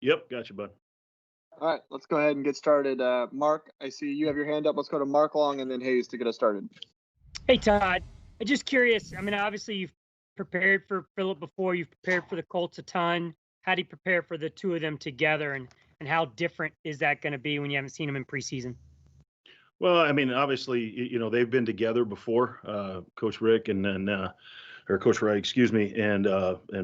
Yep, gotcha, bud. All right, let's go ahead and get started. Mark, I see you have your hand up. Let's go to Mark Long and then Hayes to get us started. Hey, Todd. I'm just curious. I mean, obviously, you've prepared for Philip before. You've prepared for the Colts a ton. How do you prepare for the two of them together, and how different is that going to be when you haven't seen them in preseason? Well, I mean, obviously, they've been together before. Coach Rick and then, or Coach Wright, excuse me, and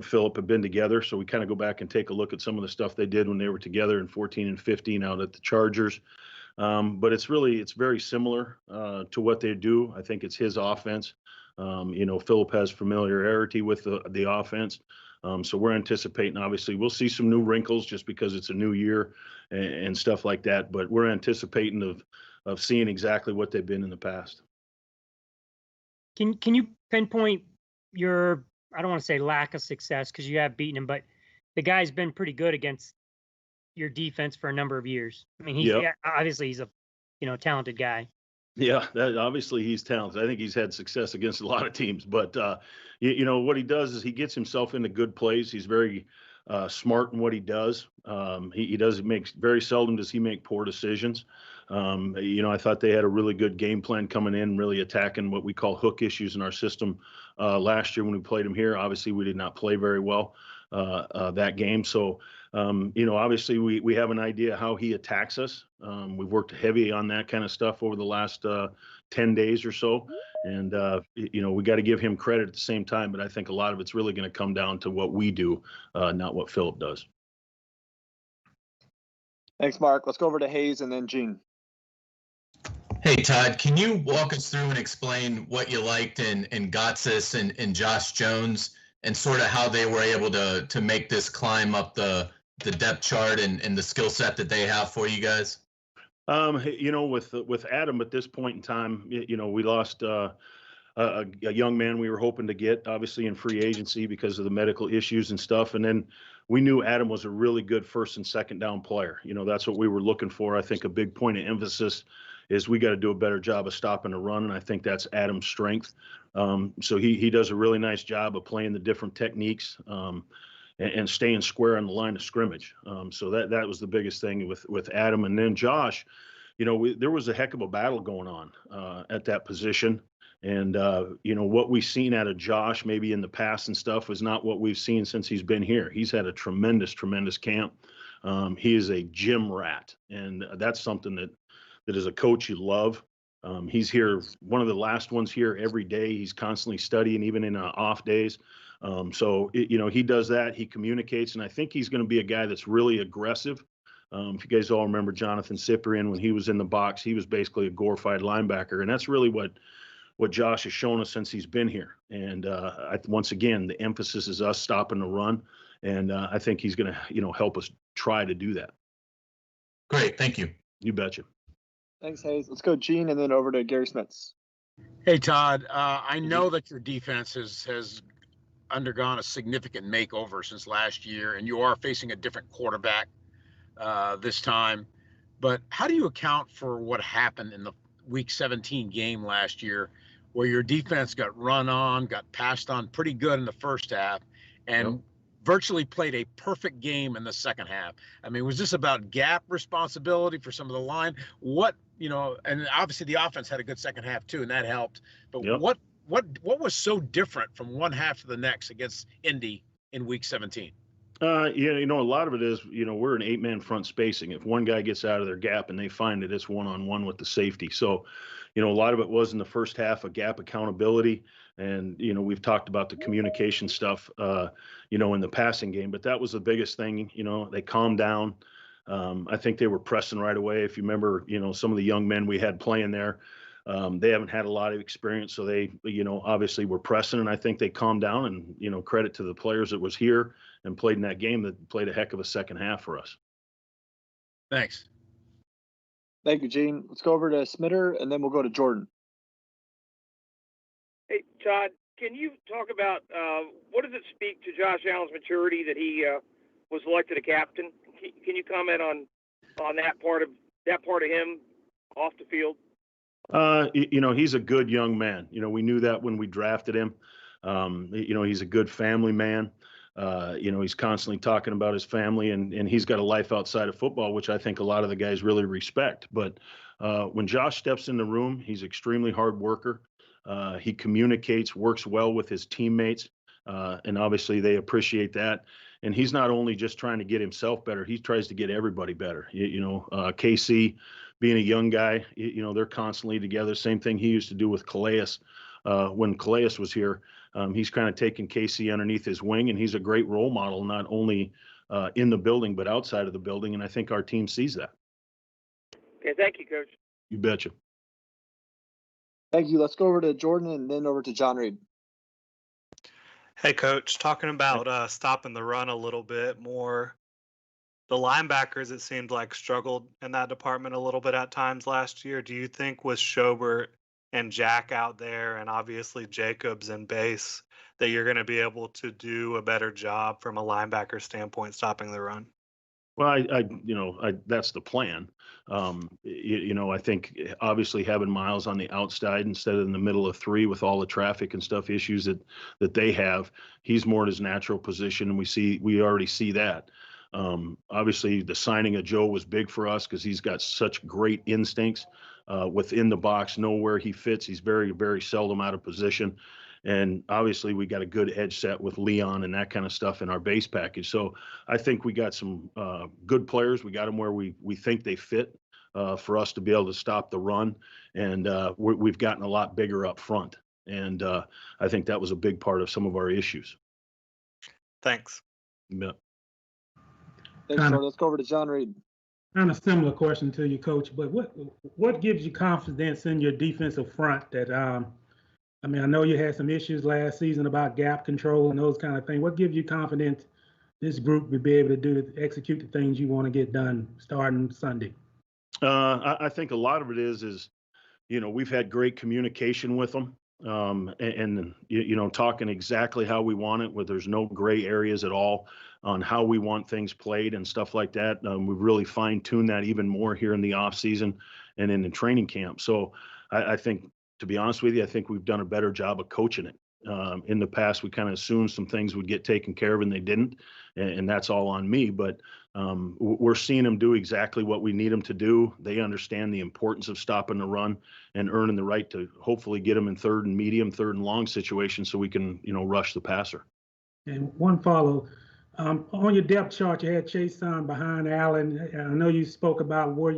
Philip have been together. So we kind of go back and take a look at some of the stuff they did when they were together in 14 and 15 out at the Chargers. But it's very similar to what they do. I think it's his offense. Philip has familiarity with the offense. So we're anticipating, obviously, we'll see some new wrinkles just because it's a new year and stuff like that. But we're anticipating of seeing exactly what they've been in the past. Can you pinpoint your, I don't want to say lack of success because you have beaten him, but the guy's been pretty good against your defense for a number of years. I mean, obviously he's a talented guy. Yeah, obviously he's talented. I think he's had success against a lot of teams, but what he does is he gets himself into good plays. He's very smart in what he does. He does very seldom does he make poor decisions. I thought they had a really good game plan coming in, really attacking what we call hook issues in our system last year when we played him here. Obviously, we did not play very well that game. So, obviously we have an idea how he attacks us. We've worked heavy on that kind of stuff over the last 10 days or so. And, we got to give him credit at the same time. But I think a lot of it's really going to come down to what we do, not what Philip does. Thanks, Mark. Let's go over to Hayes and then Gene. Hey, Todd, can you walk us through and explain what you liked in Gotsis and Josh Jones and sort of how they were able to make this climb up the depth chart and the skill set that they have for you guys? With Adam at this point in time, we lost a young man we were hoping to get, obviously in free agency because of the medical issues and stuff. And then we knew Adam was a really good first and second down player. That's what we were looking for. I think a big point of emphasis is we got to do a better job of stopping the run, and I think that's Adam's strength. So he does a really nice job of playing the different techniques and staying square on the line of scrimmage. So that was the biggest thing with Adam. And then Josh, there was a heck of a battle going on at that position. And, what we've seen out of Josh maybe in the past and stuff was not what we've seen since he's been here. He's had a tremendous, tremendous camp. He is a gym rat, and that's something that as a coach you love. He's here, one of the last ones here every day. He's constantly studying, even in off days. So he does that. He communicates, and I think he's going to be a guy that's really aggressive. If you guys all remember Jonathan Cyprian, when he was in the box, he was basically a glorified linebacker, and that's really what Josh has shown us since he's been here. And once again, the emphasis is us stopping the run, and I think he's going to help us try to do that. Great, thank you. You betcha. Thanks, Hayes. Let's go Gene and then over to Gary Smits. Hey, Todd. I know that your defense has undergone a significant makeover since last year, and you are facing a different quarterback this time. But how do you account for what happened in the Week 17 game last year, where your defense got run on, got passed on pretty good in the first half, and virtually played a perfect game in the second half? I mean, was this about gap responsibility for some of the line? And obviously the offense had a good second half too, and that helped. But what was so different from one half to the next against Indy in Week 17? A lot of it is, we're an 8-man front spacing. If one guy gets out of their gap and they find it, it's one-on-one with the safety. So, a lot of it was in the first half of gap accountability. And, we've talked about the communication stuff, in the passing game, but that was the biggest thing. They calmed down. I think they were pressing right away. If you remember, some of the young men we had playing there, they haven't had a lot of experience. So they, obviously were pressing, and I think they calmed down, and, credit to the players that was here and played in that game that played a heck of a second half for us. Thanks. Thank you, Gene. Let's go over to Smitter, and then we'll go to Jordan. Hey, Todd, can you talk about what does it speak to Josh Allen's maturity that he was elected a captain? Can you comment on that part of him off the field? He's a good young man. We knew that when we drafted him. He's a good family man. He's constantly talking about his family, and he's got a life outside of football, which I think a lot of the guys really respect. But when Josh steps in the room, he's extremely hard worker. He communicates, works well with his teammates, and obviously they appreciate that. And he's not only just trying to get himself better, he tries to get everybody better. KC, being a young guy, they're constantly together. Same thing he used to do with Calais. When Calais was here, he's kind of taken Casey underneath his wing, and he's a great role model, not only in the building, but outside of the building. And I think our team sees that. Okay, thank you, Coach. You betcha. Thank you. Let's go over to Jordan and then over to John Reed. Hey, Coach, talking about stopping the run a little bit more. The linebackers, it seemed like, struggled in that department a little bit at times last year. Do you think with Schobert and Jack out there, and obviously Jacobs and base, that you're going to be able to do a better job from a linebacker standpoint stopping the run? Well, that's the plan. I think obviously having Miles on the outside instead of in the middle of three with all the traffic and stuff issues that they have, he's more in his natural position, and we already see that. Obviously, the signing of Joe was big for us because he's got such great instincts within the box, know where he fits. He's very, very seldom out of position. And obviously, we got a good edge set with Leon and that kind of stuff in our base package. So I think we got some good players. We got them where we think they fit for us to be able to stop the run. And we've gotten a lot bigger up front. And I think that was a big part of some of our issues. Thanks. Yeah. Thanks, Jordan. Let's go over to John Reed. Kind of similar question to you, Coach, but what gives you confidence in your defensive front that I know you had some issues last season about gap control and those kind of things. What gives you confidence this group will be able to execute the things you want to get done starting Sunday? I think a lot of it is we've had great communication with them, and talking exactly how we want it, where there's no gray areas at all on how we want things played and stuff like that. We've really fine-tuned that even more here in the off season and in the training camp. So I think, to be honest with you, I think we've done a better job of coaching it. In the past, we kind of assumed some things would get taken care of, and they didn't, and that's all on me. But we're seeing them do exactly what we need them to do. They understand the importance of stopping the run and earning the right to hopefully get them in third and medium, third and long situations so we can, rush the passer. And one follow. On your depth chart, you had Chase Son behind Allen. I know you spoke about where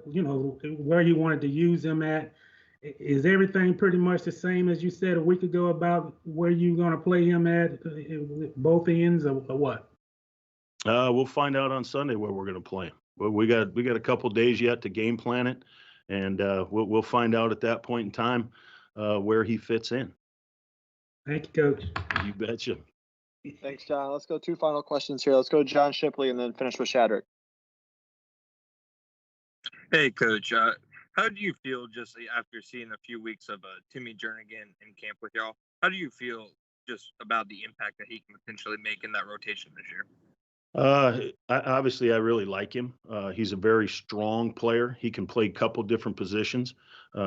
you wanted to use him at. Is everything pretty much the same as you said a week ago about where you're going to play him at, both ends, or what? We'll find out on Sunday where we're going to play him. But we got a couple days yet to game plan it, and we'll find out at that point in time where he fits in. Thank you, Coach. You betcha. Thanks, John. Let's go 2 final questions here. Let's go to John Shipley and then finish with Shadrick. Hey, Coach. How do you feel just after seeing a few weeks of Timmy Jernigan in camp with y'all? How do you feel just about the impact that he can potentially make in that rotation this year? Obviously, I really like him. He's a very strong player. He can play a couple different positions.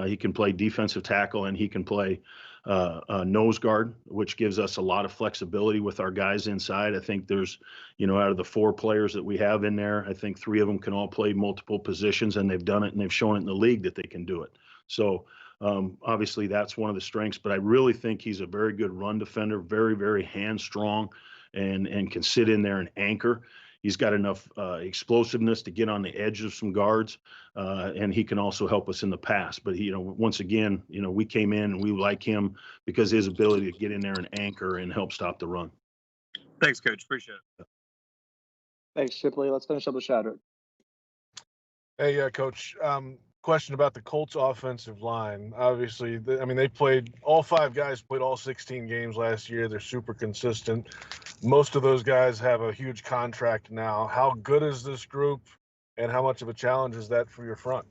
He can play defensive tackle, and he can play nose guard, which gives us a lot of flexibility with our guys inside. I think there's, out of the 4 players that we have in there, I think 3 of them can all play multiple positions, and they've done it, and they've shown it in the league that they can do it. So obviously that's one of the strengths, but I really think he's a very good run defender, very, very hand strong, and can sit in there and anchor. He's got enough explosiveness to get on the edge of some guards, and he can also help us in the pass. But once again, we came in and we like him because his ability to get in there and anchor and help stop the run. Thanks, Coach. Appreciate it. Thanks, Shipley. Let's finish up with Shadrick. Hey, Coach. Question about the Colts offensive line. Obviously, they played, all 5 guys played all 16 games last year. They're super consistent. Most of those guys have a huge contract now. How good is this group, and how much of a challenge is that for your front?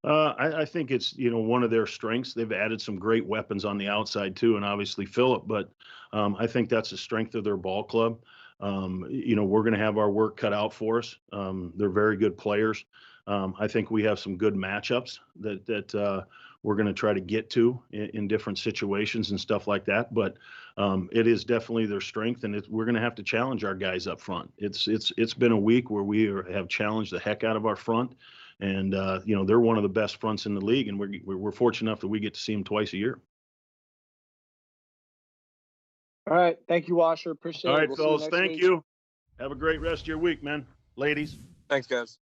I think it's, one of their strengths. They've added some great weapons on the outside too, and obviously Phillip, but I think that's the strength of their ball club. We're going to have our work cut out for us. They're very good players. I think we have some good matchups that we're going to try to get to in different situations and stuff like that. But it is definitely their strength, and we're going to have to challenge our guys up front. It's been a week where we have challenged the heck out of our front, and they're one of the best fronts in the league, and we're fortunate enough that we get to see them twice a year. All right. Thank you, Washer. Appreciate All it. right, We'll see you fellas. next Thank week. you. Have a great rest of your week, man. Ladies. Thanks, guys.